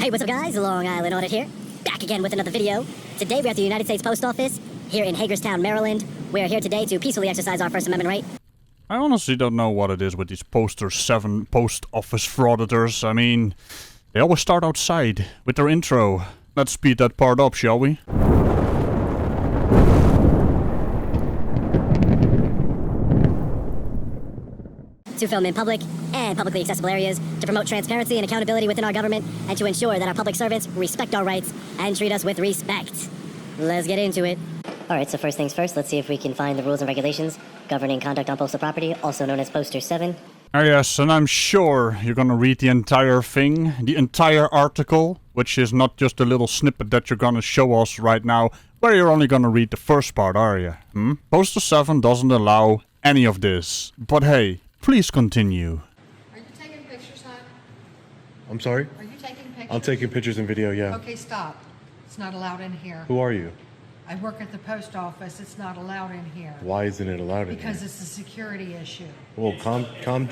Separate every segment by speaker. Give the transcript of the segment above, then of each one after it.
Speaker 1: Hey, what's up guys? Long Island Audit here. Back again with another video. Today we're at the United States Post Office, here in Hagerstown, Maryland. We're here today to peacefully exercise our First Amendment right.
Speaker 2: I honestly don't know what it is with these Poster 7 post office frauditors. I mean, they always start outside with their intro. Let's speed that part up, shall we?
Speaker 1: To film in public and publicly accessible areas, to promote transparency and accountability within our government, and to ensure that our public servants respect our rights and treat us with respect. Let's get into it. Alright, so first things first, let's see if we can find the rules and regulations governing conduct on postal property, also known as Poster 7.
Speaker 2: Ah yes, and I'm sure you're gonna read the entire thing, the entire article, which is not just a little snippet that you're gonna show us right now, where you're only gonna read the first part, are you? Poster 7 doesn't allow any of this. But hey, please continue.
Speaker 3: Are you taking pictures, hon?
Speaker 4: I'm sorry?
Speaker 3: Are you taking pictures?
Speaker 4: I'm taking pictures and video, yeah.
Speaker 3: Okay, stop. It's not allowed in here.
Speaker 4: Who are you?
Speaker 3: I work at the post office. It's not allowed in here.
Speaker 4: Why isn't it allowed in
Speaker 3: Because
Speaker 4: here?
Speaker 3: it's a security issue.
Speaker 4: Well, calm down,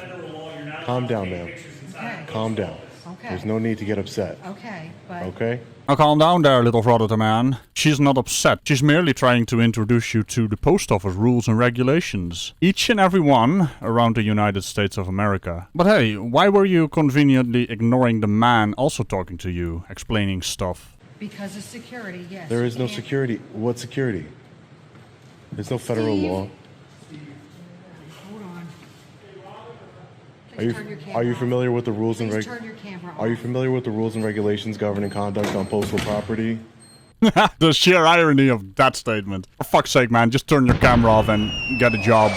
Speaker 4: ma'am.
Speaker 3: Okay.
Speaker 4: Calm down.
Speaker 3: Okay.
Speaker 4: There's no need to get upset.
Speaker 3: Okay, but
Speaker 4: Okay?
Speaker 2: Now calm down there, little frauditor man. She's not upset. She's merely trying to introduce you to the post office rules and regulations. Each and every one around the United States of America. But hey, why were you conveniently ignoring the man also talking to you, explaining stuff?
Speaker 3: because of security, yes.
Speaker 4: There
Speaker 3: you
Speaker 4: is no
Speaker 3: can't-
Speaker 4: security. What security? There's no federal
Speaker 3: Steve.
Speaker 4: law.
Speaker 3: Hold on.
Speaker 4: Are you,
Speaker 3: Please turn your camera
Speaker 4: are you
Speaker 3: off.
Speaker 4: familiar with the rules and
Speaker 3: Please turn your camera off.
Speaker 4: Are you familiar with the rules and regulations governing conduct on postal property?
Speaker 2: The sheer irony of that statement. For fuck's sake, man, just turn your camera off and get a job.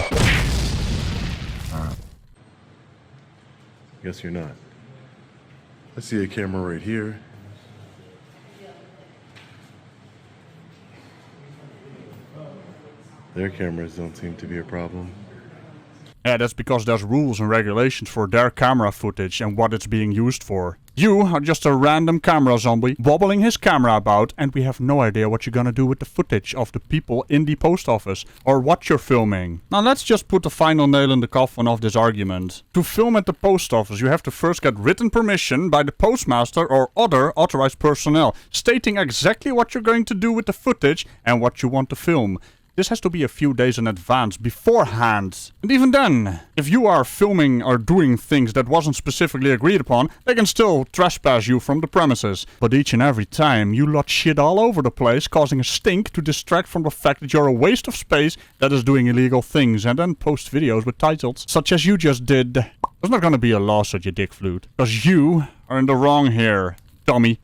Speaker 4: Guess you're not. I see a camera right here. Their cameras don't seem to be a problem.
Speaker 2: Yeah, that's because there's rules and regulations for their camera footage and what it's being used for. You are just a random camera zombie wobbling his camera about, and we have no idea what you're gonna do with the footage of the people in the post office or what you're filming. Now let's just put the final nail in the coffin of this argument. To film at the post office, you have to first get written permission by the postmaster or other authorized personnel, stating exactly what you're going to do with the footage and what you want to film. This has to be a few days in advance, beforehand. And even then, if you are filming or doing things that wasn't specifically agreed upon, they can still trespass you from the premises. But each and every time, you lot shit all over the place, causing a stink to distract from the fact that you're a waste of space that is doing illegal things, and then post videos with titles, such as you just did. There's not gonna be a lawsuit, you dick flute. Because you are in the wrong here, dummy.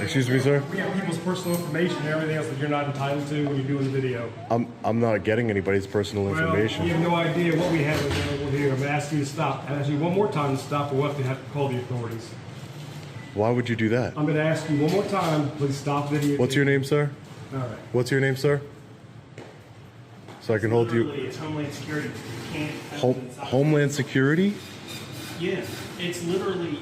Speaker 4: Excuse me, sir?
Speaker 5: We have people's personal information and everything else that you're not entitled to when you're doing the video.
Speaker 4: I'm not getting anybody's personal information.
Speaker 5: Well, you have no idea what we have available here. I'm going to ask you to stop. I'm asking you one more time to stop, or we'll have to call the authorities.
Speaker 4: Why would you do that?
Speaker 5: I'm going to ask you one more time, please stop video.
Speaker 4: What's your name, sir?
Speaker 5: All right.
Speaker 4: What's your name, sir? So I can hold you.
Speaker 6: Literally, it's Homeland Security. You can't have it inside.
Speaker 4: Homeland Security?
Speaker 6: Yeah, it's literally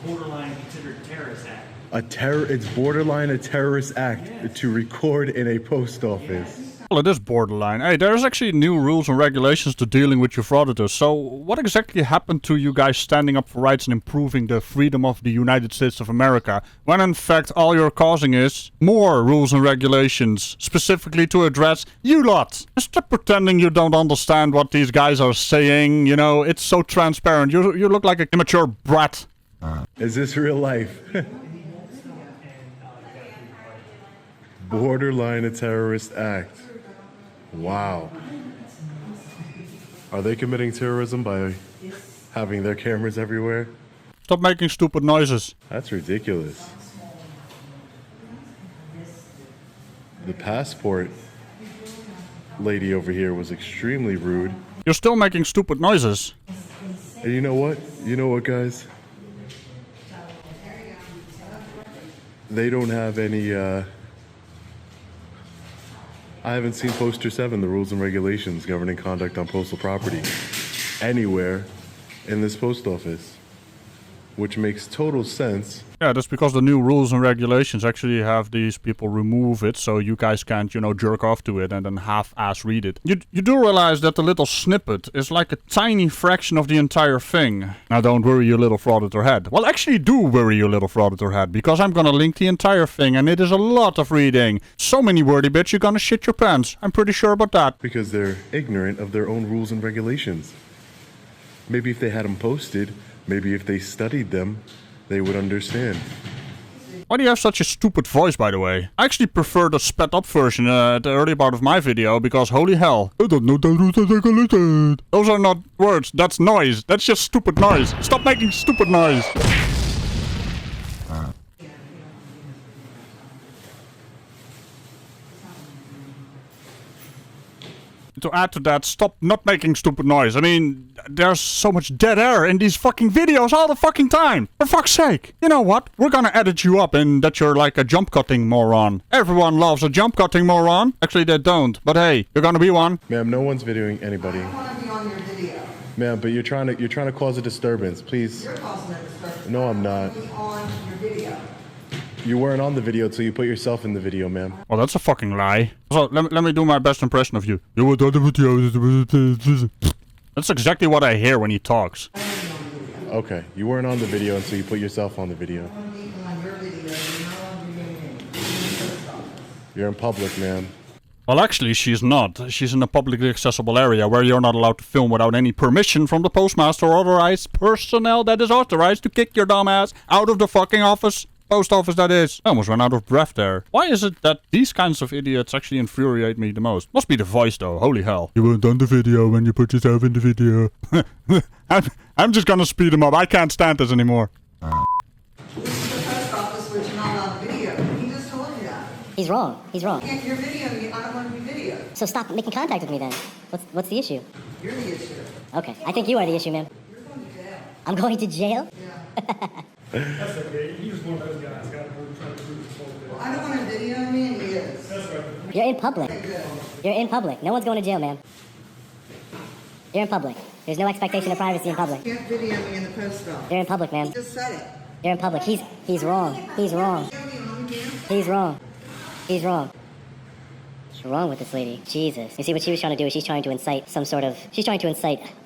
Speaker 6: borderline considered a terrorist act.
Speaker 4: It's borderline a terrorist act to record in a post office.
Speaker 2: Well, it is borderline. Hey, there's actually new rules and regulations to dealing with your frauditors. So, what exactly happened to you guys standing up for rights and improving the freedom of the United States of America, when in fact all you're causing is more rules and regulations, specifically to address you lot? Stop pretending you don't understand what these guys are saying. You know, it's so transparent. You look like an immature brat.
Speaker 4: Is this real life? Borderline a terrorist act. Wow. Are they committing terrorism by having their cameras everywhere?
Speaker 2: Stop making stupid noises.
Speaker 4: That's ridiculous. The passport lady over here was extremely rude.
Speaker 2: You're still making stupid noises.
Speaker 4: And you know what? You know what, guys? They don't have any, I haven't seen Poster 7, the rules and regulations governing conduct on postal property, anywhere in this post office. which makes total sense.
Speaker 2: Yeah, that's because the new rules and regulations actually have these people remove it, so you guys can't, you know, jerk off to it and then half-ass read it. You do realize that the little snippet is like a tiny fraction of the entire thing. Now don't worry, you little frauditor head. Well, actually do worry, you little frauditor head, because I'm gonna link the entire thing, and it is a lot of reading. So many wordy bits, you're gonna shit your pants. I'm pretty sure about that.
Speaker 4: Because they're ignorant of their own rules and regulations. Maybe if they had them posted, maybe if they studied them, they would understand.
Speaker 2: Why do you have such a stupid voice, by the way? I actually prefer the sped up version at the early part of my video, because holy hell. I don't know the rules and regulations. Those are not words, that's noise. That's just stupid noise. Stop making stupid noise. To add to that, stop not making stupid noise. I mean, there's so much dead air in these fucking videos all the fucking time. For fuck's sake. You know what? We're gonna edit you up in that you're like a jump cutting moron. Everyone loves a jump cutting moron. Actually, they don't. But hey, you're gonna be one.
Speaker 4: Ma'am, no one's videoing anybody.
Speaker 7: I want to be on your video.
Speaker 4: Ma'am, but you're trying to cause a disturbance. Please.
Speaker 7: You're causing a disturbance.
Speaker 4: No, I'm not.
Speaker 7: Be on your video.
Speaker 4: You weren't on the video till you put yourself in the video, ma'am.
Speaker 2: Well, that's a fucking lie. So, let me do my best impression of you. You were on the video. That's exactly what I hear when he talks.
Speaker 4: Okay, you weren't on the video until you put yourself on the video.
Speaker 7: I want to be on your video. You're not on your video.
Speaker 4: You're in public, ma'am.
Speaker 2: Well, actually, she's not. She's in a publicly accessible area where you're not allowed to film without any permission from the postmaster or authorized personnel that is authorized to kick your dumb ass out of the fucking office. Post office, that is. I almost ran out of breath there. Why is it that these kinds of idiots actually infuriate me the most? Must be the voice, though. Holy hell. You weren't on the video when you put yourself in the video. I'm just gonna speed him up. I can't stand this anymore.
Speaker 7: This is the post office, which you're not on video. He just told you that.
Speaker 1: He's wrong. He's wrong.
Speaker 7: If you're videoing me, I don't want to be videoed.
Speaker 1: So stop making contact with me then. What's the issue?
Speaker 7: You're the issue.
Speaker 1: Okay, I think you are the issue, ma'am.
Speaker 7: You're going to jail.
Speaker 1: I'm going to jail?
Speaker 7: Yeah.
Speaker 5: That's okay. He was one of those guys. Got trying to prove his whole
Speaker 7: Well, I don't want to video me, and he is.
Speaker 5: That's right.
Speaker 1: You're in public. You're in public. No one's going to jail, ma'am. You're in public. There's no expectation of privacy in public.
Speaker 7: You can't video me in the post office.
Speaker 1: You're in public, ma'am.
Speaker 7: You just said it.
Speaker 1: You're in public. He's wrong. He's wrong.
Speaker 7: Video me on camera.
Speaker 1: He's wrong. He's wrong. What's wrong with this lady? Jesus. You see, what she was trying to do is she's trying to incite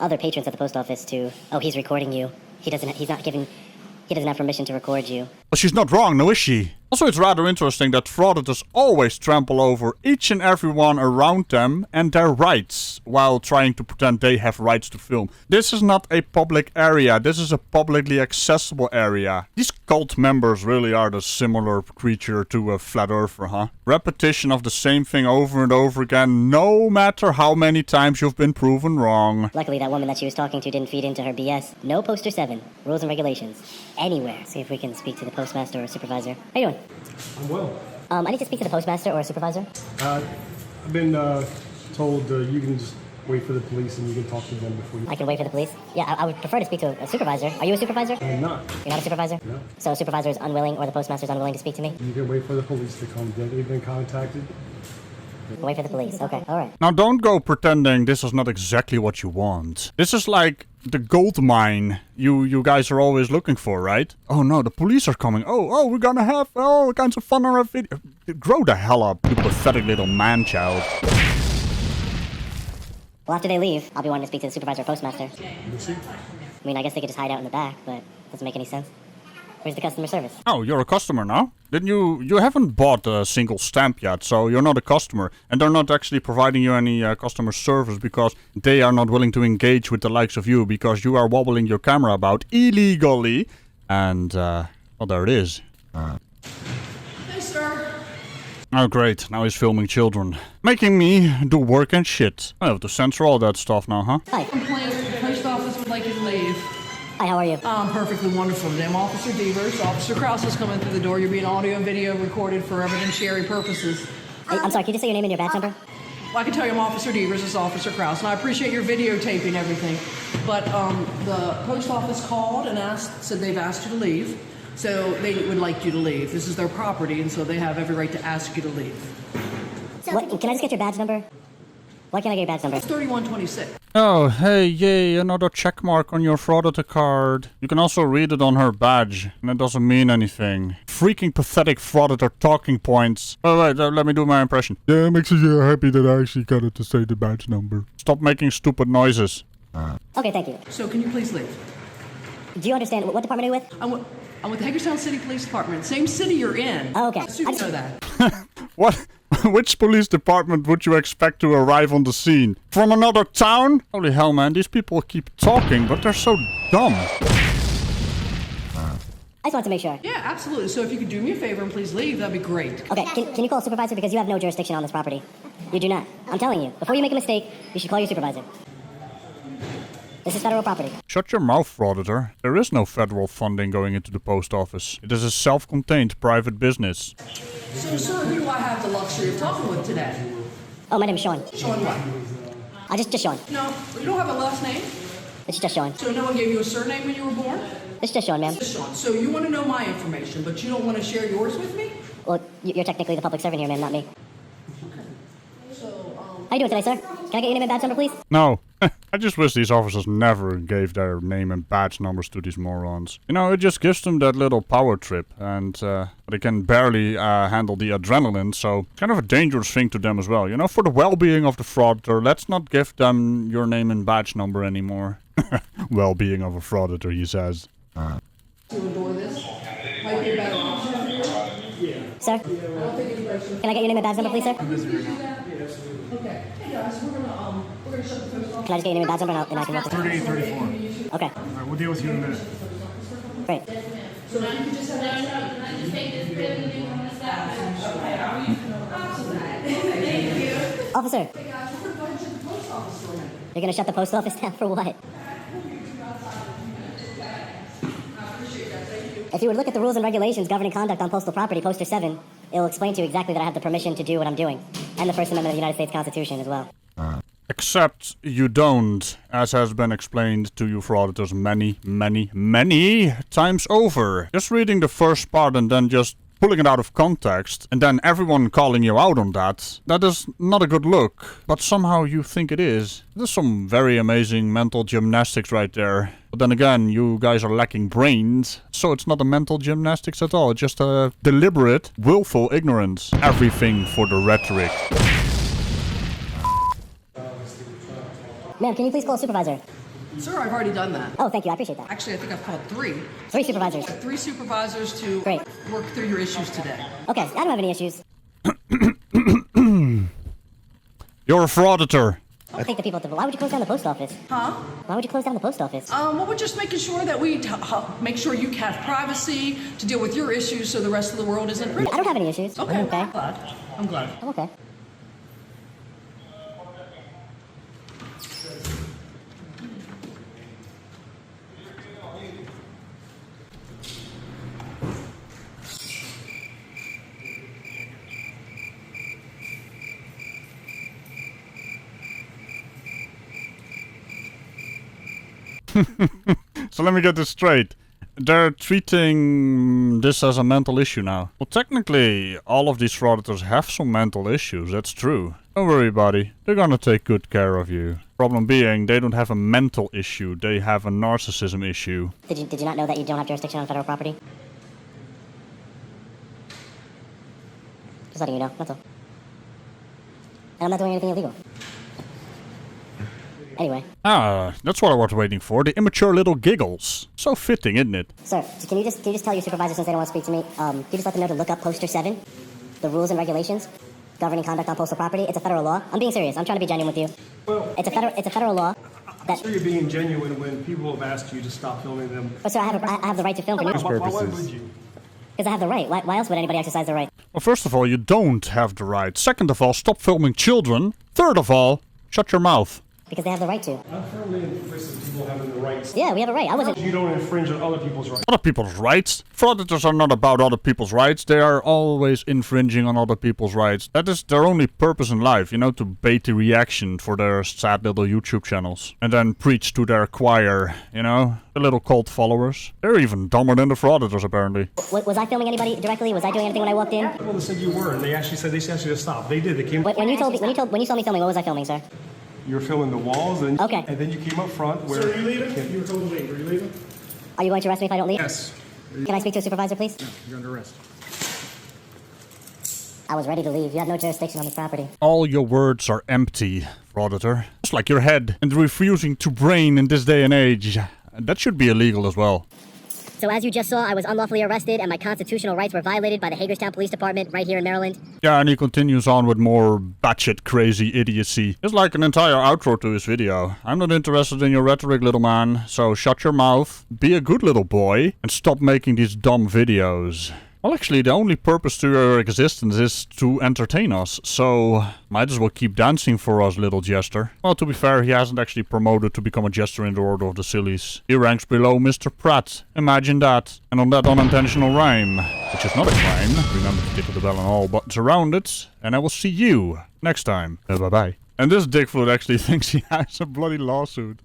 Speaker 1: other patrons at the post office to, oh, he's recording you. He doesn't have permission to record you.
Speaker 2: Well, she's not wrong, no is she? Also, it's rather interesting that frauditors always trample over each and everyone around them and their rights, while trying to pretend they have rights to film. This is not a public area, this is a publicly accessible area. These cult members really are the similar creature to a flat earther, huh? Repetition of the same thing over and over again, no matter how many times you've been proven wrong.
Speaker 1: Luckily, that woman that she was talking to didn't feed into her BS. No poster 7. Rules and regulations. Anywhere. See if we can speak to the postmaster or supervisor. How you doing?
Speaker 5: I'm well.
Speaker 1: I need to speak to the postmaster or a supervisor.
Speaker 5: I've been told you can just wait for the police and you can talk to them before you...
Speaker 1: I can wait for the police? Yeah, I would prefer to speak to a supervisor. Are you a supervisor?
Speaker 5: I'm not.
Speaker 1: You're not a supervisor?
Speaker 5: No.
Speaker 1: So a supervisor is unwilling or the postmaster is unwilling to speak to me?
Speaker 5: You can wait for the police to come. They've been contacted.
Speaker 1: Wait for the police. Okay, alright.
Speaker 2: Now don't go pretending this is not exactly what you want. This is like the gold mine you guys are always looking for, right? Oh no, the police are coming. Oh, we're gonna have all kinds of fun on our video. Grow the hell up, you pathetic little man-child.
Speaker 1: Well, after they leave, I'll be wanting to speak to the supervisor or postmaster.
Speaker 5: You see?
Speaker 1: I mean, I guess they could just hide out in the back, but doesn't make any sense. Where's the customer service?
Speaker 2: Oh, you're a customer now? Then you haven't bought a single stamp yet, so you're not a customer. And they're not actually providing you any customer service because they are not willing to engage with the likes of you because you are wobbling your camera about illegally. And, well, there it is.
Speaker 7: Hey, sir.
Speaker 2: Oh, great. Now he's filming children. Making me do work and shit. I have to censor all that stuff now, huh?
Speaker 1: Hi.
Speaker 8: Complaint, the post office would like you to leave.
Speaker 1: Hi, how are you?
Speaker 8: Perfectly wonderful. I'm Officer Devers. Officer Krause is coming through the door. You're being audio and video recorded for evidentiary purposes.
Speaker 1: Hey, I'm sorry, can you just say your name and your badge number?
Speaker 8: Well, I can tell you I'm Officer Devers. This is Officer Krause. And I appreciate your videotaping everything. But the post office called and said they've asked you to leave. So they would like you to leave. This is their property, and so they have every right to ask you to leave.
Speaker 1: What, can I just get your badge number? Why can't I get your badge number?
Speaker 8: It's 3126.
Speaker 2: Oh, hey, yay, another check mark on your frauditor card. You can also read it on her badge, and it doesn't mean anything. Freaking pathetic frauditor talking points. Oh, wait, let me do my impression. Yeah, I'm actually happy that I actually got it to say the badge number. Stop making stupid noises.
Speaker 1: Okay, thank you.
Speaker 8: So can you please leave?
Speaker 1: Do you understand what department are you with?
Speaker 8: I'm with the Hagerstown City Police Department. Same city you're in.
Speaker 1: Oh, okay.
Speaker 8: So you know that.
Speaker 2: What? Which police department would you expect to arrive on the scene? From another town? Holy hell, man, these people keep talking, but they're so dumb.
Speaker 1: I just wanted to make sure.
Speaker 8: Yeah, absolutely. So if you could do me a favor and please leave, that'd be great.
Speaker 1: Okay, can you call a supervisor because you have no jurisdiction on this property? You do not. I'm telling you, before you make a mistake, you should call your supervisor. This is federal property.
Speaker 2: Shut your mouth, frauditor. There is no federal funding going into the post office. It is a self-contained private business.
Speaker 8: So, sir, who do I have the luxury of talking with today?
Speaker 1: Oh, my name is Sean.
Speaker 8: Sean what?
Speaker 1: Just Sean.
Speaker 8: No, you don't have a last name?
Speaker 1: It's just Sean.
Speaker 8: So no one gave you a surname when you were born?
Speaker 1: It's just Sean, ma'am.
Speaker 8: Just Sean. So you want to know my information, but you don't want to share yours with me?
Speaker 1: Well, you're technically the public servant here, ma'am, not me.
Speaker 8: So,
Speaker 1: How you doing today, sir? Can I get your name and badge number, please?
Speaker 2: No. I just wish these officers never gave their name and badge numbers to these morons. You know, it just gives them that little power trip, and they can barely handle the adrenaline, so it's kind of a dangerous thing to them as well. You know, for the well-being of the frauditor, let's not give them your name and badge number anymore. Well-being of a frauditor, he says.
Speaker 8: to endure this? Might be a better option for you?
Speaker 1: Sir? Can I get your name and badge number, please, sir?
Speaker 8: Okay. Hey guys, we're gonna shut the post off.
Speaker 1: Can I just get your name and badge number and I can walk this?
Speaker 5: 3834.
Speaker 1: Okay,
Speaker 5: All right, we'll deal with you in a minute.
Speaker 1: great. Officer! You're gonna shut the post office down for what? If you would look at the rules and regulations governing conduct on postal property, poster 7, it'll explain to you exactly that I have the permission to do what I'm doing. And the First Amendment of the United States Constitution as well.
Speaker 2: Except you don't, as has been explained to you frauditors many times over. Just reading the first part and then just pulling it out of context, and then everyone calling you out on that, that is not a good look. But somehow you think it is. There's some very amazing mental gymnastics right there. But then again, you guys are lacking brains, so it's not a mental gymnastics at all. It's just a deliberate, willful ignorance. Everything for the rhetoric.
Speaker 1: Ma'am, can you please call a supervisor?
Speaker 8: Sir, I've already done that.
Speaker 1: Oh, thank you, I appreciate that.
Speaker 8: Actually, I think I've called 3.
Speaker 1: 3 supervisors.
Speaker 8: 3 supervisors to
Speaker 1: Great.
Speaker 8: work through your issues today.
Speaker 1: Okay, I don't have any issues.
Speaker 2: You're a frauditor.
Speaker 1: I think the people at the... Why would you close down the post office?
Speaker 8: Huh?
Speaker 1: Why would you close down the post office?
Speaker 8: Well, we're just making sure that we make sure you have privacy to deal with your issues so the rest of the world isn't...
Speaker 1: I don't have any issues.
Speaker 8: Okay,
Speaker 1: I'm okay.
Speaker 8: I'm glad.
Speaker 1: I'm okay.
Speaker 2: So let me get this straight. They're treating this as a mental issue now. Well, technically, all of these frauditors have some mental issues, that's true. Don't worry, buddy. They're gonna take good care of you. Problem being, they don't have a mental issue, they have a narcissism issue.
Speaker 1: Did you not know that you don't have jurisdiction on federal property? Just letting you know, that's all. And I'm not doing anything illegal. Anyway.
Speaker 2: Ah, that's what I was waiting for, the immature little giggles. So fitting, isn't it?
Speaker 1: Sir, can you just tell your supervisor, since they don't want to speak to me, can you just let them know to look up poster 7? The rules and regulations governing conduct on postal property. It's a federal law. I'm being serious. I'm trying to be genuine with you.
Speaker 5: Well,
Speaker 1: It's a federal law.
Speaker 5: I'm sure you're being genuine when people have asked you to stop filming them.
Speaker 1: But sir, I have the right to film for news.
Speaker 5: Why would you?
Speaker 1: Because I have the right. Why else would anybody exercise the right?
Speaker 2: Well, first of all, you don't have the right. Second of all, stop filming children. Third of all, shut your mouth.
Speaker 1: Because they have the right to.
Speaker 5: I'm firmly in the place of people having the rights.
Speaker 1: Yeah, we have a right. I wasn't.
Speaker 5: You don't infringe on other people's rights.
Speaker 2: Other people's rights? Frauditors are not about other people's rights. They are always infringing on other people's rights. That is their only purpose in life, you know, to bait the reaction for their sad little YouTube channels. And then preach to their choir, you know? The little cult followers. They're even dumber than the frauditors, apparently.
Speaker 1: Was I filming anybody directly? Was I doing anything when I walked in?
Speaker 5: Well, they said you were, and they actually said they asked you to stop. They did. They came.
Speaker 1: When you saw me filming, what was I filming, sir?
Speaker 5: You were filming the walls, and
Speaker 1: Okay.
Speaker 5: and then you came up front. Where?
Speaker 6: Sir, are you leaving? You were told to leave. Are you leaving?
Speaker 1: Are you going to arrest me if I don't leave?
Speaker 5: Yes.
Speaker 1: Can I speak to a supervisor, please?
Speaker 5: You're under arrest.
Speaker 1: I was ready to leave. You have no jurisdiction on this property.
Speaker 2: All your words are empty, frauditor. Just like your head, and refusing to brain in this day and age. That should be illegal as well.
Speaker 1: So as you just saw, I was unlawfully arrested and my constitutional rights were violated by the Hagerstown Police Department right here in Maryland.
Speaker 2: Yeah, and he continues on with more batshit crazy idiocy. It's like an entire outro to his video. I'm not interested in your rhetoric, little man, so shut your mouth, be a good little boy, and stop making these dumb videos. Well, actually, the only purpose to your existence is to entertain us, so might as well keep dancing for us, little jester. Well, to be fair, he hasn't actually promoted to become a jester in the Order of the Sillies. He ranks below Mr. Pratt. Imagine that. And on that unintentional rhyme, which is not a crime, remember to tickle the bell and all buttons around it, and I will see you next time. Bye-bye. And this dickfoot actually thinks he has a bloody lawsuit.